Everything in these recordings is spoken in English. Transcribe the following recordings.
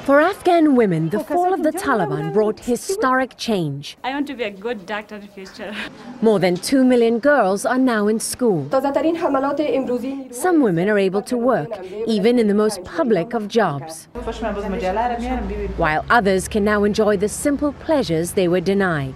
For Afghan women, the fall of the Taliban brought historic change. I want to be a good doctor in the future. More than 2 million girls are now in school. Some women are able to work, even in the most public of jobs, while others can now enjoy the simple pleasures they were denied.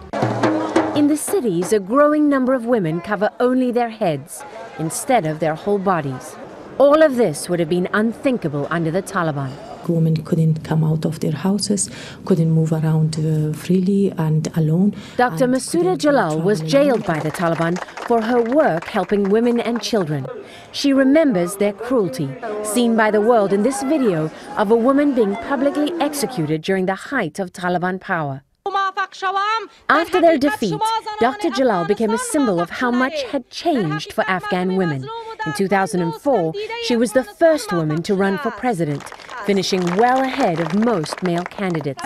In the cities, a growing number of women cover only their heads instead of their whole bodies. All of this would have been unthinkable under the Taliban. Women couldn't come out of their houses, couldn't move around freely and alone. Dr. Masouda Jalal was jailed by the Taliban for her work helping women and children. She remembers their cruelty, seen by the world in this video of a woman being publicly executed during the height of Taliban power. After their defeat, Dr. Jalal became a symbol of how much had changed for Afghan women. In 2004, she was the first woman to run for president, finishing well ahead of most male candidates.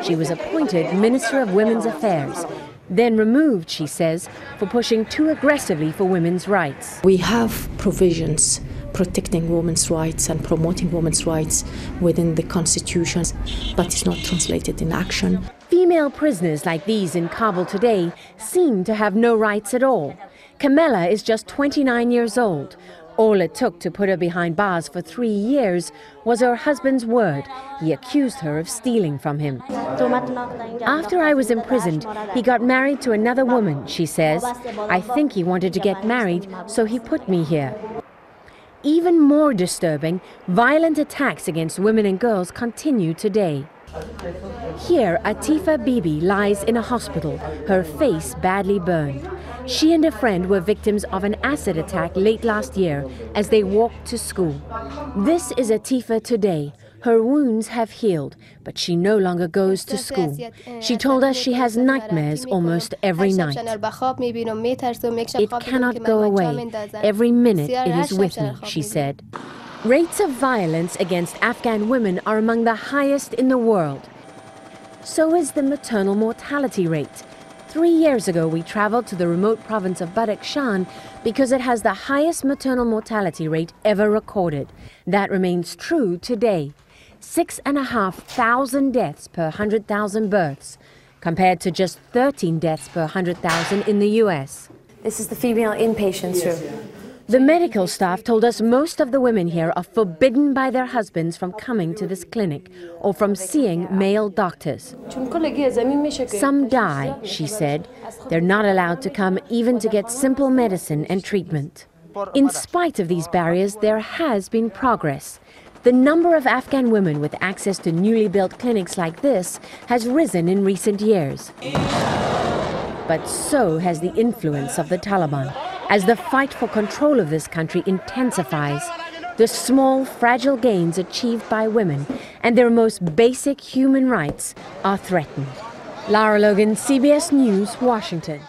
She was appointed Minister of Women's Affairs, then removed, she says, for pushing too aggressively for women's rights. We have provisions protecting women's rights and promoting women's rights within the constitutions, but it's not translated in action. Female prisoners like these in Kabul today seem to have no rights at all. Kamela is just 29 years old. All it took to put her behind bars for 3 years was her husband's word. He accused her of stealing from him. After I was imprisoned, he got married to another woman, she says. I think he wanted to get married, so he put me here. Even more disturbing, violent attacks against women and girls continue today. Here, Atifa Bibi lies in a hospital, her face badly burned. She and a friend were victims of an acid attack late last year as they walked to school. This is Atifa today. Her wounds have healed, but she no longer goes to school. She told us she has nightmares almost every night. It cannot go away. Every minute it is with me, she said. Rates of violence against Afghan women are among the highest in the world. So is the maternal mortality rate. 3 years ago, we traveled to the remote province of Badakhshan because it has the highest maternal mortality rate ever recorded. That remains true today. 6,500 deaths per 100,000 births, compared to just 13 deaths per 100,000 in the US. This is the female inpatients room. The medical staff told us most of the women here are forbidden by their husbands from coming to this clinic or from seeing male doctors. Some die, she said. They're not allowed to come even to get simple medicine and treatment. In spite of these barriers, there has been progress. The number of Afghan women with access to newly built clinics like this has risen in recent years. But so has the influence of the Taliban. As the fight for control of this country intensifies, the small, fragile gains achieved by women and their most basic human rights are threatened. Lara Logan, CBS News, Washington.